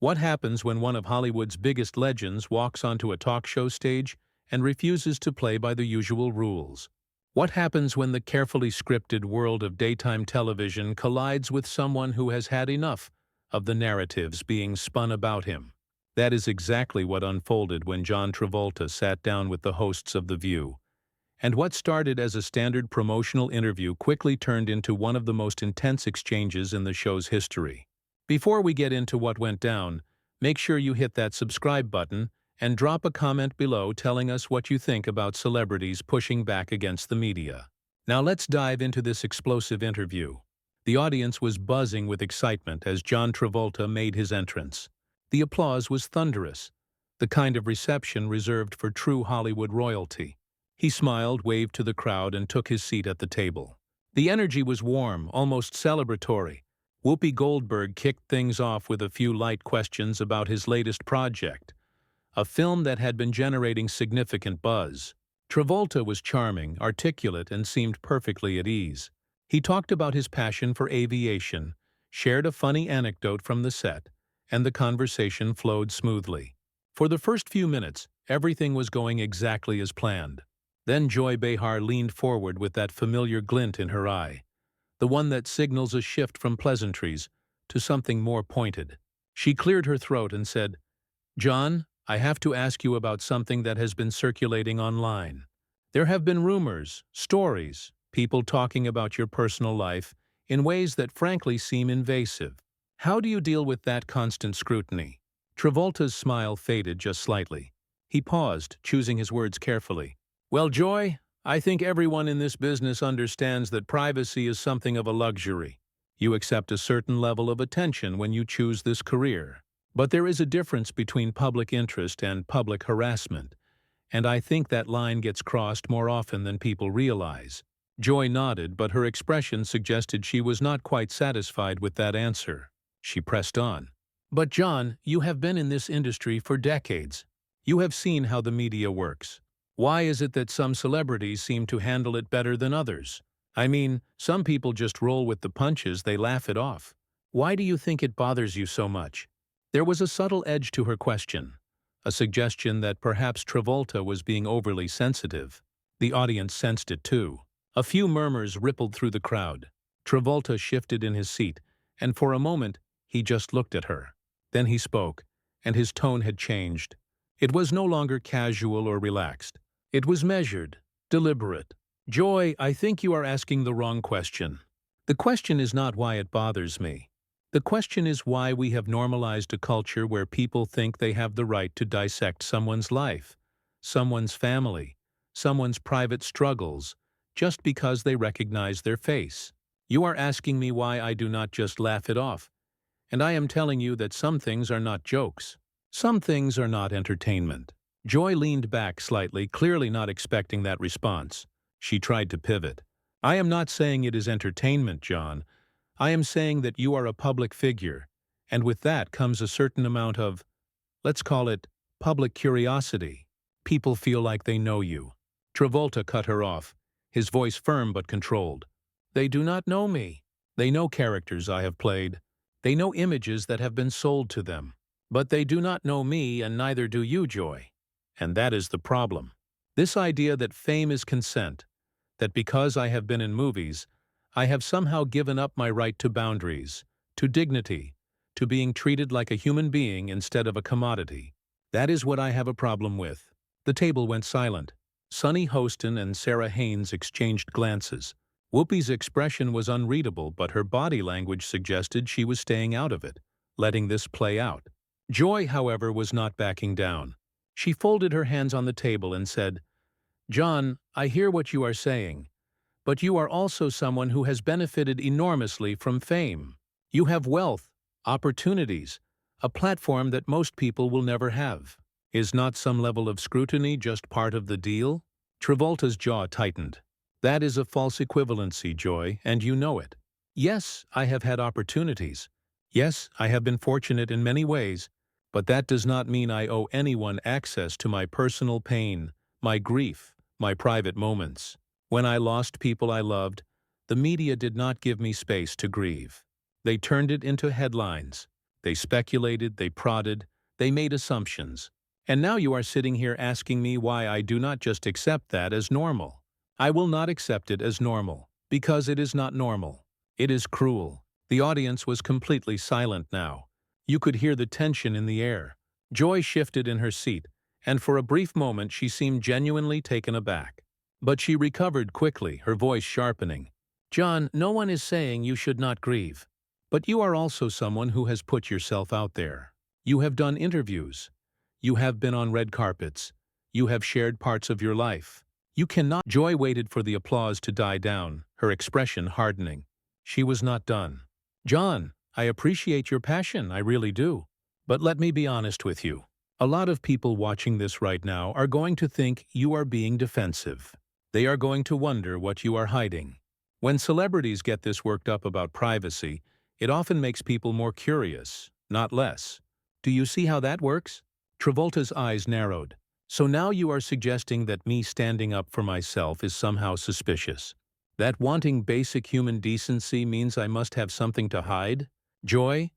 What happens when one of Hollywood's biggest legends walks onto a talk show stage and refuses to play by the usual rules? What happens when the carefully scripted world of daytime television collides with someone who has had enough of the narratives being spun about him? That is exactly what unfolded when John Travolta sat down with the hosts of The View. And what started as a standard promotional interview quickly turned into one of the most intense exchanges in the show's history. Before we get into what went down, make sure you hit that subscribe button and drop a comment below telling us what you think about celebrities pushing back against the media. Now let's dive into this explosive interview. The audience was buzzing with excitement as John Travolta made his entrance. The applause was thunderous, the kind of reception reserved for true Hollywood royalty. He smiled, waved to the crowd, and took his seat at the table. The energy was warm, almost celebratory. Whoopi Goldberg kicked things off with a few light questions about his latest project, a film that had been generating significant buzz. Travolta was charming, articulate, and seemed perfectly at ease. He talked about his passion for aviation, shared a funny anecdote from the set, and the conversation flowed smoothly. For the first few minutes, everything was going exactly as planned. Then Joy Behar leaned forward with that familiar glint in her eye, the one that signals a shift from pleasantries to something more pointed. She cleared her throat and said, "John, I have to ask you about something that has been circulating online. There have been rumors, stories, people talking about your personal life in ways that frankly seem invasive. How do you deal with that constant scrutiny?" Travolta's smile faded just slightly. He paused, choosing his words carefully. "Well, Joy, I think everyone in this business understands that privacy is something of a luxury. You accept a certain level of attention when you choose this career. But there is a difference between public interest and public harassment, and I think that line gets crossed more often than people realize." Joy nodded, but her expression suggested she was not quite satisfied with that answer. She pressed on. "But John, you have been in this industry for decades. You have seen how the media works. Why is it that some celebrities seem to handle it better than others? I mean, some people just roll with the punches, they laugh it off. Why do you think it bothers you so much?" There was a subtle edge to her question, a suggestion that perhaps Travolta was being overly sensitive. The audience sensed it too. A few murmurs rippled through the crowd. Travolta shifted in his seat, and for a moment, he just looked at her. Then he spoke, and his tone had changed. It was no longer casual or relaxed. It was measured, deliberate. "Joy, I think you are asking the wrong question. The question is not why it bothers me. The question is why we have normalized a culture where people think they have the right to dissect someone's life, someone's family, someone's private struggles, just because they recognize their face. You are asking me why I do not just laugh it off, and I am telling you that some things are not jokes. Some things are not entertainment." Joy leaned back slightly, clearly not expecting that response. She tried to pivot. "I am not saying it is entertainment, John. I am saying that you are a public figure, and with that comes a certain amount of, let's call it, public curiosity. People feel like they know you." Travolta cut her off, his voice firm but controlled. "They do not know me. They know characters I have played. They know images that have been sold to them. But they do not know me, and neither do you, Joy. And that is the problem. This idea that fame is consent, that because I have been in movies, I have somehow given up my right to boundaries, to dignity, to being treated like a human being instead of a commodity. That is what I have a problem with." The table went silent. Sonny Hostin and Sarah Haynes exchanged glances. Whoopi's expression was unreadable, but her body language suggested she was staying out of it, letting this play out. Joy, however, was not backing down. She folded her hands on the table and said, "John, I hear what you are saying. But you are also someone who has benefited enormously from fame. You have wealth, opportunities, a platform that most people will never have. Is not some level of scrutiny just part of the deal?" Travolta's jaw tightened. "That is a false equivalency, Joy, and you know it. Yes, I have had opportunities. Yes, I have been fortunate in many ways, but that does not mean I owe anyone access to my personal pain, my grief, my private moments. When I lost people I loved, the media did not give me space to grieve. They turned it into headlines. They speculated, they prodded, they made assumptions. And now you are sitting here asking me why I do not just accept that as normal. I will not accept it as normal, because it is not normal. It is cruel. The audience was completely silent now. You could hear the tension in the air. Joy shifted in her seat, and for a brief moment she seemed genuinely taken aback. But she recovered quickly, her voice sharpening. John, no one is saying you should not grieve. But you are also someone who has put yourself out there. You have done interviews. You have been on red carpets. You have shared parts of your life. You cannot. Joy waited for the applause to die down, her expression hardening. She was not done. John, I appreciate your passion, I really do. But let me be honest with you. A lot of people watching this right now are going to think you are being defensive. They are going to wonder what you are hiding. When celebrities get this worked up about privacy, it often makes people more curious, not less. Do you see how that works? Travolta's eyes narrowed. So now you are suggesting that me standing up for myself is somehow suspicious. That wanting basic human decency means I must have something to hide? Joy?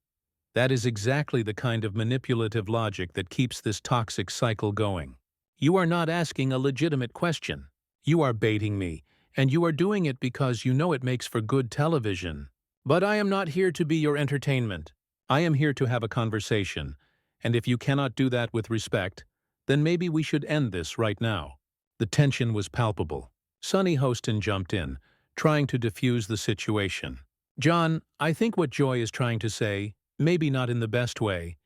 That is exactly the kind of manipulative logic that keeps this toxic cycle going. You are not asking a legitimate question. You are baiting me, and you are doing it because you know it makes for good television. But I am not here to be your entertainment. I am here to have a conversation, and if you cannot do that with respect, then maybe we should end this right now. The tension was palpable. Sonny Hostin jumped in, trying to diffuse the situation. John, I think what Joy is trying to say, maybe not in the best way,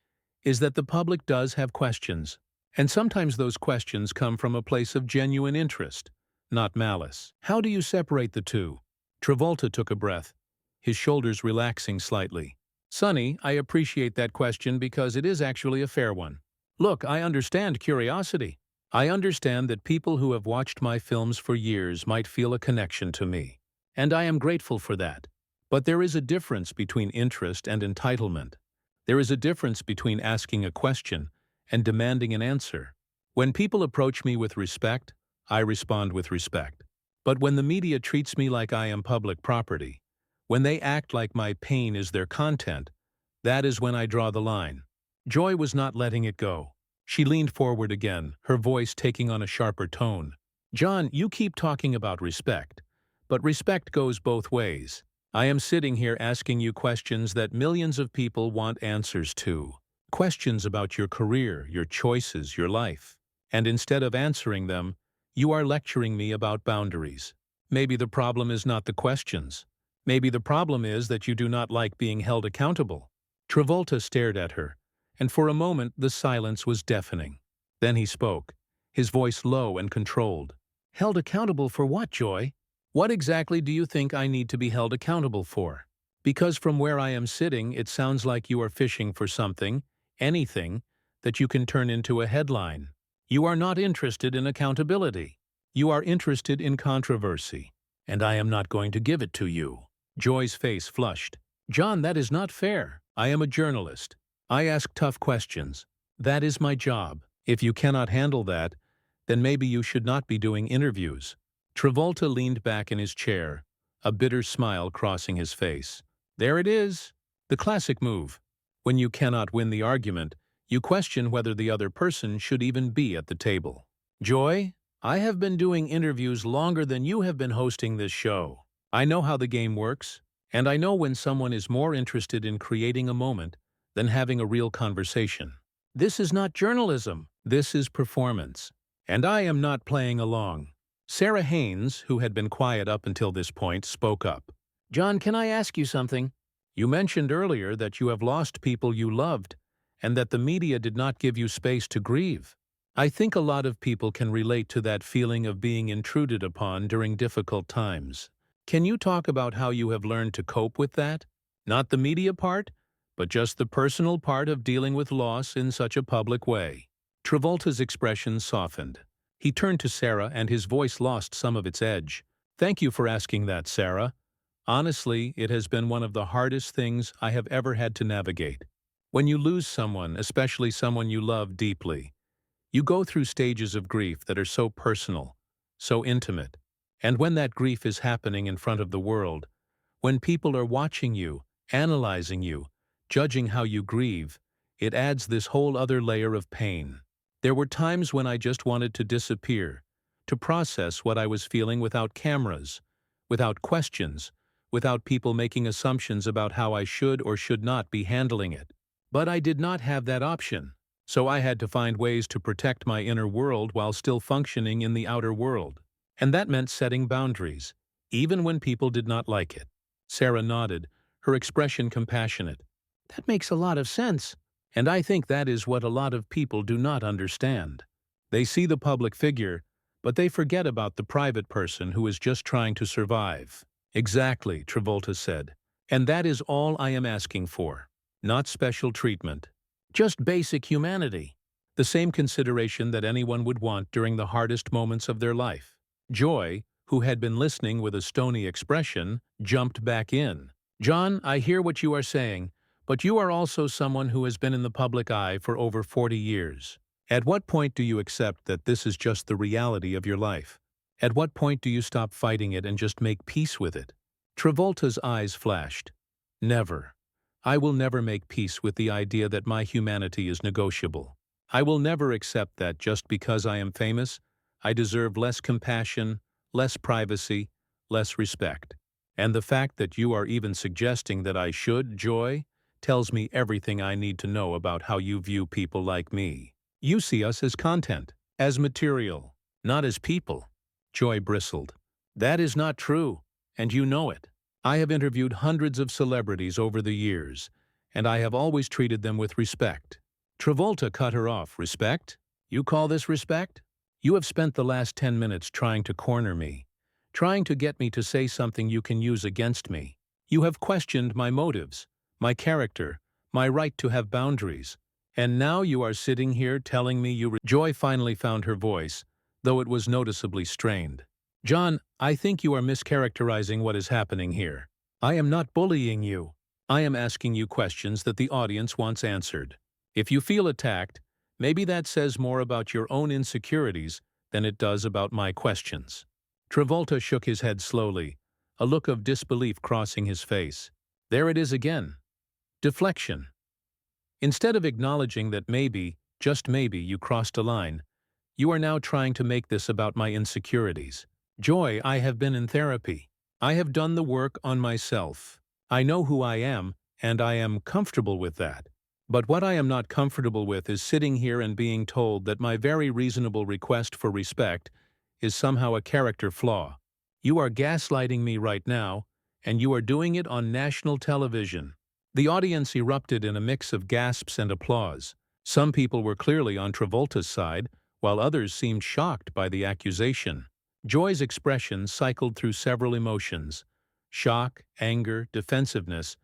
is that the public does have questions. And sometimes those questions come from a place of genuine interest, not malice. How do you separate the two? Travolta took a breath, his shoulders relaxing slightly. Sonny, I appreciate that question because it is actually a fair one. Look, I understand curiosity. I understand that people who have watched my films for years might feel a connection to me. And I am grateful for that. But there is a difference between interest and entitlement. There is a difference between asking a question and demanding an answer. When people approach me with respect, I respond with respect. But when the media treats me like I am public property, when they act like my pain is their content, that is when I draw the line. Joy was not letting it go. She leaned forward again, her voice taking on a sharper tone. John, you keep talking about respect, but respect goes both ways. I am sitting here asking you questions that millions of people want answers to. Questions about your career, your choices, your life. And instead of answering them, you are lecturing me about boundaries. Maybe the problem is not the questions. Maybe the problem is that you do not like being held accountable. Travolta stared at her, and for a moment the silence was deafening. Then he spoke, his voice low and controlled. Held accountable for what, Joy? What exactly do you think I need to be held accountable for? Because from where I am sitting, it sounds like you are fishing for something, anything, that you can turn into a headline. You are not interested in accountability. You are interested in controversy, and I am not going to give it to you. Joy's face flushed. John, that is not fair. I am a journalist. I ask tough questions. That is my job. If you cannot handle that, then maybe you should not be doing interviews. Travolta leaned back in his chair, a bitter smile crossing his face. There it is. The classic move. When you cannot win the argument, you question whether the other person should even be at the table. Joy, I have been doing interviews longer than you have been hosting this show. I know how the game works, and I know when someone is more interested in creating a moment than having a real conversation. This is not journalism. This is performance. And I am not playing along. Sarah Haynes, who had been quiet up until this point, spoke up. John, can I ask you something? You mentioned earlier that you have lost people you loved, and that the media did not give you space to grieve. I think a lot of people can relate to that feeling of being intruded upon during difficult times. Can you talk about how you have learned to cope with that? Not the media part, but just the personal part of dealing with loss in such a public way. Travolta's expression softened. He turned to Sarah and his voice lost some of its edge. Thank you for asking that, Sarah. Honestly, it has been one of the hardest things I have ever had to navigate. When you lose someone, especially someone you love deeply, you go through stages of grief that are so personal, so intimate. And when that grief is happening in front of the world, when people are watching you, analyzing you, Judging how you grieve, it adds this whole other layer of pain. There were times when I just wanted to disappear, to process what I was feeling without cameras, without questions, without people making assumptions about how I should or should not be handling it. But I did not have that option, so I had to find ways to protect my inner world while still functioning in the outer world. And that meant setting boundaries, even when people did not like it. Sarah nodded, her expression compassionate. That makes a lot of sense. And I think that is what a lot of people do not understand. They see the public figure, but they forget about the private person who is just trying to survive. Exactly, Travolta said. And that is all I am asking for. Not special treatment. Just basic humanity. The same consideration that anyone would want during the hardest moments of their life. Joy, who had been listening with a stony expression, jumped back in. John, I hear what you are saying, but you are also someone who has been in the public eye for over 40 years. At what point do you accept that this is just the reality of your life? At what point do you stop fighting it and just make peace with it? Travolta's eyes flashed. Never. I will never make peace with the idea that my humanity is negotiable. I will never accept that just because I am famous, I deserve less compassion, less privacy, less respect. And the fact that you are even suggesting that I should, Joy, tells me everything I need to know about how you view people like me. You see us as content, as material, not as people. Joy bristled. That is not true, and you know it. I have interviewed hundreds of celebrities over the years, and I have always treated them with respect. Travolta cut her off. Respect? You call this respect? You have spent the last 10 minutes trying to corner me, trying to get me to say something you can use against me. You have questioned my motives, my character, my right to have boundaries. And now you are sitting here telling me you— Joy finally found her voice, though it was noticeably strained. John, I think you are mischaracterizing what is happening here. I am not bullying you. I am asking you questions that the audience wants answered. If you feel attacked, maybe that says more about your own insecurities than it does about my questions. Travolta shook his head slowly, a look of disbelief crossing his face. There it is again. Deflection. Instead of acknowledging that maybe, just maybe, you crossed a line, you are now trying to make this about my insecurities. Joy, I have been in therapy. I have done the work on myself. I know who I am, and I am comfortable with that. But what I am not comfortable with is sitting here and being told that my very reasonable request for respect is somehow a character flaw. You are gaslighting me right now, and you are doing it on national television. The audience erupted in a mix of gasps and applause. Some people were clearly on Travolta's side, while others seemed shocked by the accusation. Joy's expression cycled through several emotions: shock, anger, defensiveness,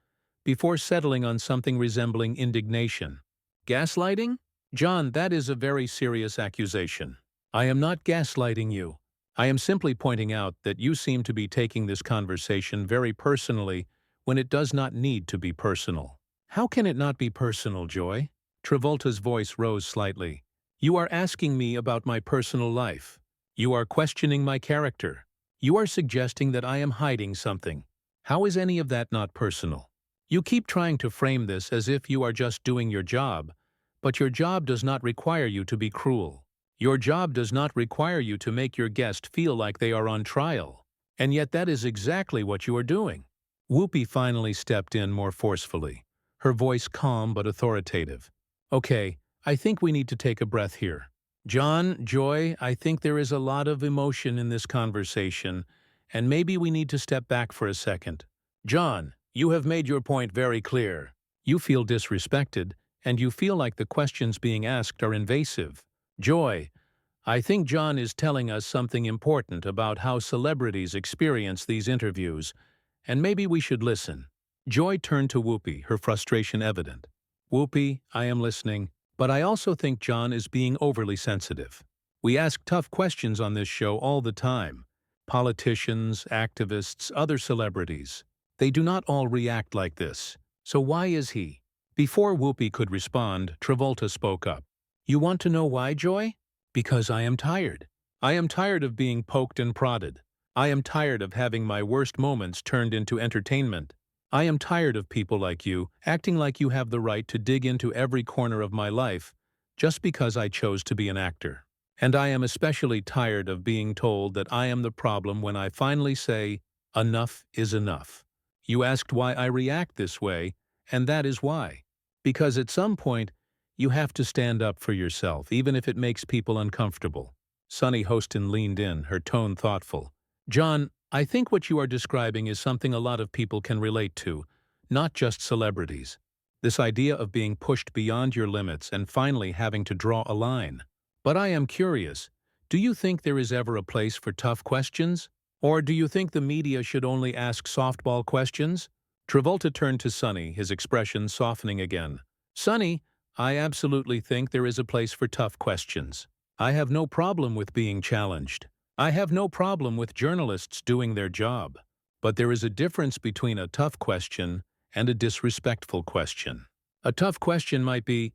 before settling on something resembling indignation. Gaslighting? John, that is a very serious accusation. I am not gaslighting you. I am simply pointing out that you seem to be taking this conversation very personally when it does not need to be personal. How can it not be personal, Joy? Travolta's voice rose slightly. You are asking me about my personal life. You are questioning my character. You are suggesting that I am hiding something. How is any of that not personal? You keep trying to frame this as if you are just doing your job, but your job does not require you to be cruel. Your job does not require you to make your guest feel like they are on trial. And yet that is exactly what you are doing. Whoopi finally stepped in more forcefully, her voice calm but authoritative. Okay, I think we need to take a breath here. John, Joy, I think there is a lot of emotion in this conversation, and maybe we need to step back for a second. John, you have made your point very clear. You feel disrespected, and you feel like the questions being asked are invasive. Joy, I think John is telling us something important about how celebrities experience these interviews, and maybe we should listen. Joy turned to Whoopi, her frustration evident. Whoopi, I am listening, but I also think John is being overly sensitive. We ask tough questions on this show all the time. Politicians, activists, other celebrities. They do not all react like this. So why is he? Before Whoopi could respond, Travolta spoke up. You want to know why, Joy? Because I am tired. I am tired of being poked and prodded. I am tired of having my worst moments turned into entertainment. I am tired of people like you acting like you have the right to dig into every corner of my life just because I chose to be an actor. And I am especially tired of being told that I am the problem when I finally say, enough is enough. You asked why I react this way, and that is why. Because at some point, you have to stand up for yourself, even if it makes people uncomfortable. Sunny Hostin leaned in, her tone thoughtful. John, I think what you are describing is something a lot of people can relate to, not just celebrities. This idea of being pushed beyond your limits and finally having to draw a line. But I am curious, do you think there is ever a place for tough questions? Or do you think the media should only ask softball questions? Travolta turned to Sunny, his expression softening again. Sunny, I absolutely think there is a place for tough questions. I have no problem with being challenged. I have no problem with journalists doing their job. But there is a difference between a tough question and a disrespectful question. A tough question might be,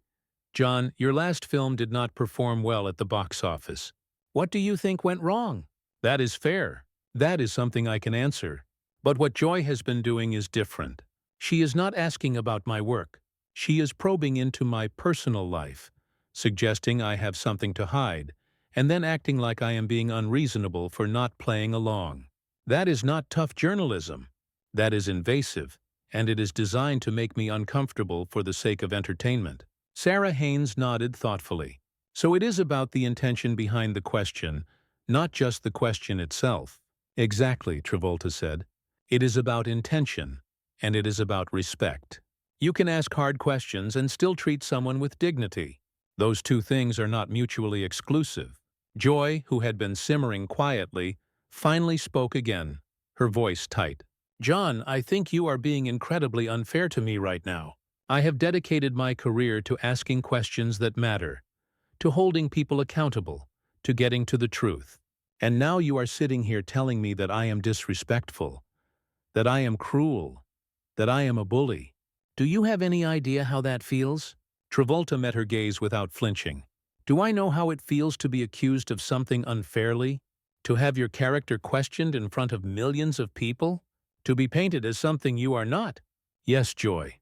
John, your last film did not perform well at the box office. What do you think went wrong? That is fair. That is something I can answer. But what Joy has been doing is different. She is not asking about my work. She is probing into my personal life, suggesting I have something to hide, and then acting like I am being unreasonable for not playing along. That is not tough journalism. That is invasive, and it is designed to make me uncomfortable for the sake of entertainment. Sarah Haynes nodded thoughtfully. So it is about the intention behind the question, not just the question itself. Exactly, Travolta said. It is about intention, and it is about respect. You can ask hard questions and still treat someone with dignity. Those two things are not mutually exclusive. Joy, who had been simmering quietly, finally spoke again, her voice tight. John, I think you are being incredibly unfair to me right now. I have dedicated my career to asking questions that matter, to holding people accountable, to getting to the truth. And now you are sitting here telling me that I am disrespectful, that I am cruel, that I am a bully. Do you have any idea how that feels? Travolta met her gaze without flinching. Do I know how it feels to be accused of something unfairly? To have your character questioned in front of millions of people? To be painted as something you are not? Yes, Joy.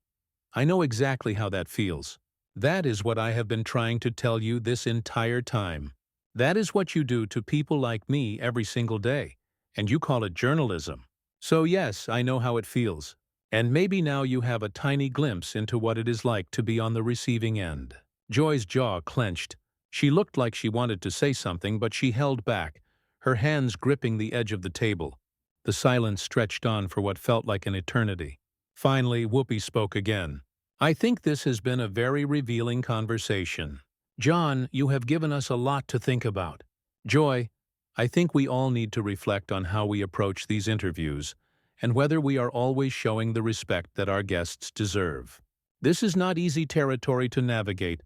I know exactly how that feels. That is what I have been trying to tell you this entire time. That is what you do to people like me every single day, and you call it journalism. So yes, I know how it feels. And maybe now you have a tiny glimpse into what it is like to be on the receiving end. Joy's jaw clenched. She looked like she wanted to say something, but she held back, her hands gripping the edge of the table. The silence stretched on for what felt like an eternity. Finally, Whoopi spoke again. I think this has been a very revealing conversation. John, you have given us a lot to think about. Joy, I think we all need to reflect on how we approach these interviews and whether we are always showing the respect that our guests deserve. This is not easy territory to navigate,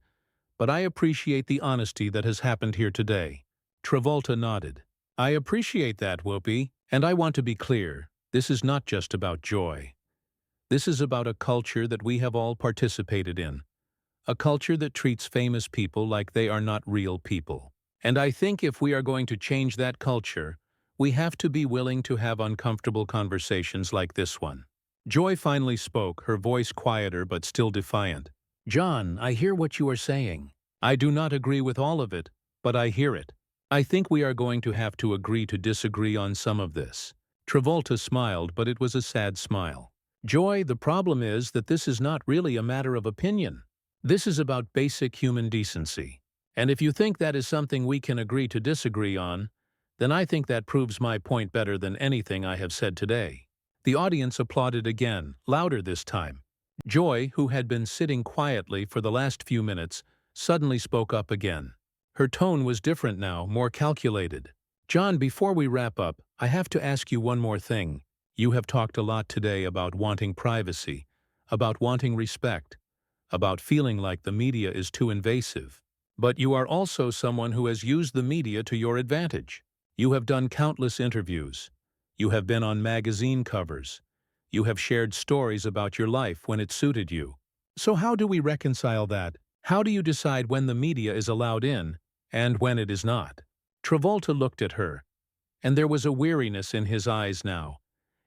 but I appreciate the honesty that has happened here today. Travolta nodded. I appreciate that, Whoopi, and I want to be clear, this is not just about Joy. This is about a culture that we have all participated in, a culture that treats famous people like they are not real people. And I think if we are going to change that culture, we have to be willing to have uncomfortable conversations like this one. Joy finally spoke, her voice quieter but still defiant. John, I hear what you are saying. I do not agree with all of it, but I hear it. I think we are going to have to agree to disagree on some of this. Travolta smiled, but it was a sad smile. Joy, the problem is that this is not really a matter of opinion. This is about basic human decency. And if you think that is something we can agree to disagree on, then I think that proves my point better than anything I have said today. The audience applauded again, louder this time. Joy, who had been sitting quietly for the last few minutes, suddenly spoke up again. Her tone was different now, more calculated. John, before we wrap up, I have to ask you one more thing. You have talked a lot today about wanting privacy, about wanting respect, about feeling like the media is too invasive. But you are also someone who has used the media to your advantage. You have done countless interviews. You have been on magazine covers. You have shared stories about your life when it suited you. So how do we reconcile that? How do you decide when the media is allowed in and when it is not? Travolta looked at her, and there was a weariness in his eyes now,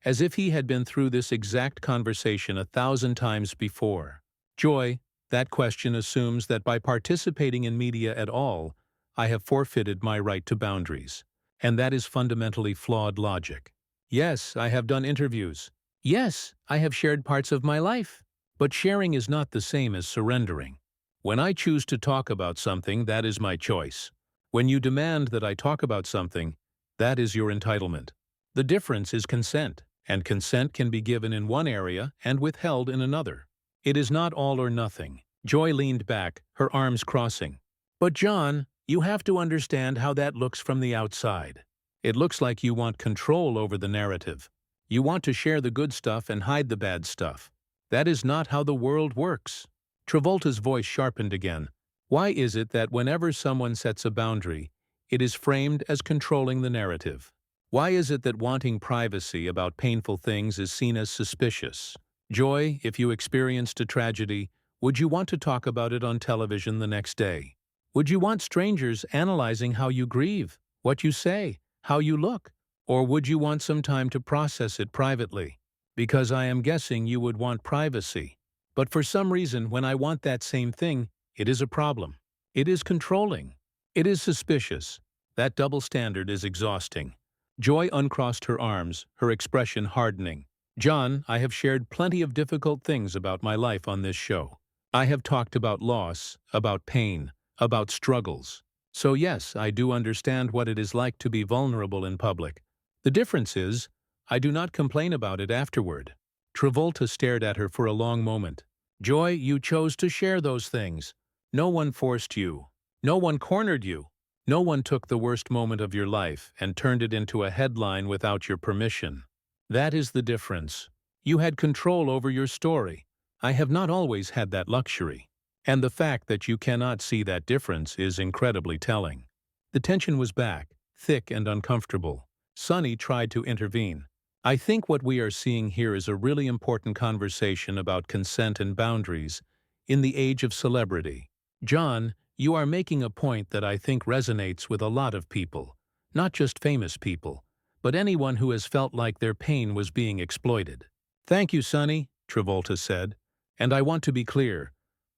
as if he had been through this exact conversation 1,000 times before. Joy, that question assumes that by participating in media at all, I have forfeited my right to boundaries. And that is fundamentally flawed logic. Yes, I have done interviews. Yes, I have shared parts of my life. But sharing is not the same as surrendering. When I choose to talk about something, that is my choice. When you demand that I talk about something, that is your entitlement. The difference is consent, and consent can be given in one area and withheld in another. It is not all or nothing. Joy leaned back, her arms crossing. But John, you have to understand how that looks from the outside. It looks like you want control over the narrative. You want to share the good stuff and hide the bad stuff. That is not how the world works. Travolta's voice sharpened again. Why is it that whenever someone sets a boundary, it is framed as controlling the narrative? Why is it that wanting privacy about painful things is seen as suspicious? Joy, if you experienced a tragedy, would you want to talk about it on television the next day? Would you want strangers analyzing how you grieve, what you say, how you look? Or would you want some time to process it privately? Because I am guessing you would want privacy. But for some reason, when I want that same thing, it is a problem. It is controlling. It is suspicious. That double standard is exhausting. Joy uncrossed her arms, her expression hardening. John, I have shared plenty of difficult things about my life on this show. I have talked about loss, about pain, about struggles. So yes, I do understand what it is like to be vulnerable in public. The difference is, I do not complain about it afterward. Travolta stared at her for a long moment. Joy, you chose to share those things. No one forced you. No one cornered you. No one took the worst moment of your life and turned it into a headline without your permission. That is the difference. You had control over your story. I have not always had that luxury. And the fact that you cannot see that difference is incredibly telling. The tension was back, thick and uncomfortable. Sonny tried to intervene. I think what we are seeing here is a really important conversation about consent and boundaries in the age of celebrity. John, you are making a point that I think resonates with a lot of people, not just famous people, but anyone who has felt like their pain was being exploited. Thank you, Sonny, Travolta said. And I want to be clear.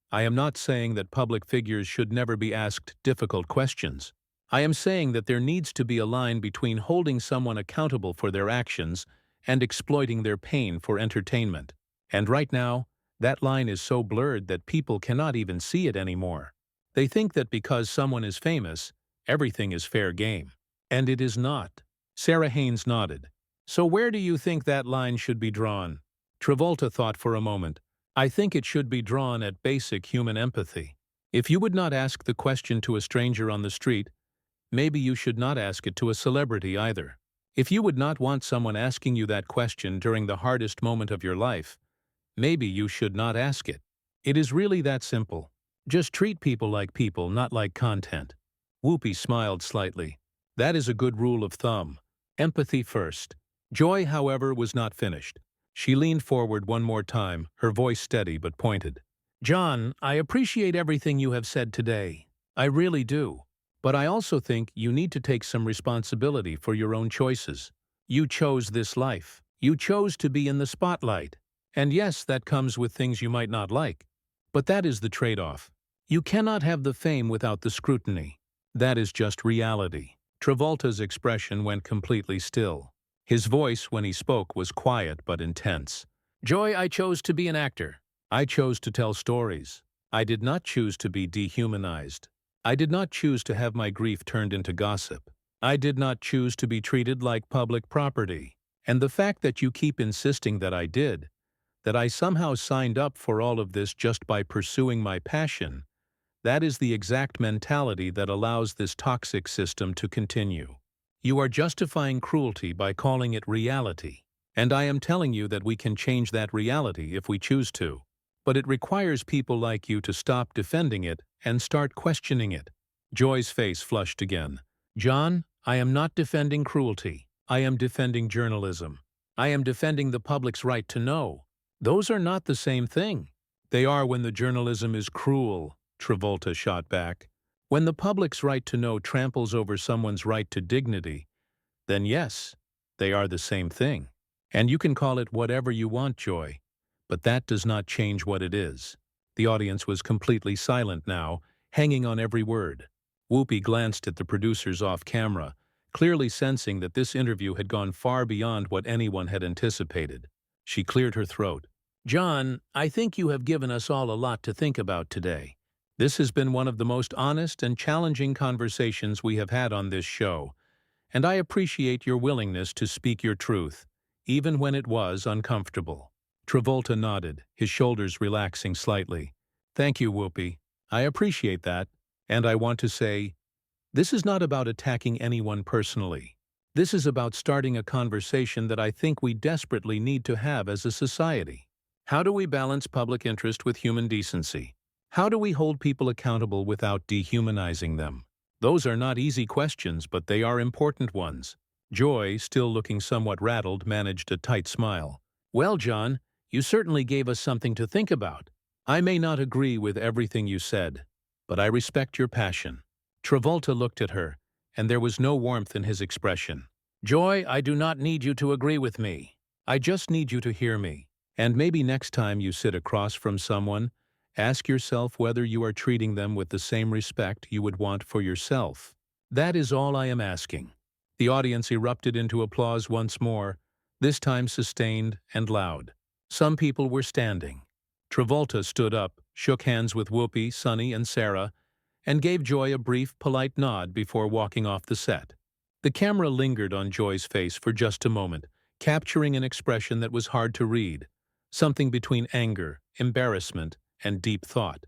I am not saying that public figures should never be asked difficult questions. I am saying that there needs to be a line between holding someone accountable for their actions and exploiting their pain for entertainment. And right now, that line is so blurred that people cannot even see it anymore. They think that because someone is famous, everything is fair game. And it is not. Sarah Haynes nodded. So where do you think that line should be drawn? Travolta thought for a moment. I think it should be drawn at basic human empathy. If you would not ask the question to a stranger on the street, maybe you should not ask it to a celebrity either. If you would not want someone asking you that question during the hardest moment of your life, maybe you should not ask it. It is really that simple. Just treat people, not like content. Whoopi smiled slightly. That is a good rule of thumb. Empathy first. Joy, however, was not finished. She leaned forward one more time, her voice steady but pointed. John, I appreciate everything you have said today. I really do. But I also think you need to take some responsibility for your own choices. You chose this life. You chose to be in the spotlight. And yes, that comes with things you might not like. But that is the trade-off. You cannot have the fame without the scrutiny. That is just reality. Travolta's expression went completely still. His voice, when he spoke, was quiet but intense. Joy, I chose to be an actor. I chose to tell stories. I did not choose to be dehumanized. I did not choose to have my grief turned into gossip. I did not choose to be treated like public property. And the fact that you keep insisting that I did, that I somehow signed up for all of this just by pursuing my passion, that is the exact mentality that allows this toxic system to continue. You are justifying cruelty by calling it reality. And I am telling you that we can change that reality if we choose to. But it requires people like you to stop defending it and start questioning it. Joy's face flushed again. John, I am not defending cruelty. I am defending journalism. I am defending the public's right to know. Those are not the same thing. They are when the journalism is cruel, Travolta shot back. When the public's right to know tramples over someone's right to dignity, then yes, they are the same thing. And you can call it whatever you want, Joy, but that does not change what it is. The audience was completely silent now, hanging on every word. Whoopi glanced at the producers off camera, clearly sensing that this interview had gone far beyond what anyone had anticipated. She cleared her throat. John, I think you have given us all a lot to think about today. This has been one of the most honest and challenging conversations we have had on this show, and I appreciate your willingness to speak your truth, even when it was uncomfortable. Travolta nodded, his shoulders relaxing slightly. Thank you, Whoopi. I appreciate that, and I want to say, this is not about attacking anyone personally. This is about starting a conversation that I think we desperately need to have as a society. How do we balance public interest with human decency? How do we hold people accountable without dehumanizing them? Those are not easy questions, but they are important ones. Joy, still looking somewhat rattled, managed a tight smile. Well, John, you certainly gave us something to think about. I may not agree with everything you said, but I respect your passion. Travolta looked at her, and there was no warmth in his expression. Joy, I do not need you to agree with me. I just need you to hear me. And maybe next time you sit across from someone, ask yourself whether you are treating them with the same respect you would want for yourself. That is all I am asking. The audience erupted into applause once more, this time sustained and loud. Some people were standing. Travolta stood up, shook hands with Whoopi, Sonny, and Sarah, and gave Joy a brief, polite nod before walking off the set. The camera lingered on Joy's face for just a moment, capturing an expression that was hard to read, something between anger, embarrassment, and deep thought.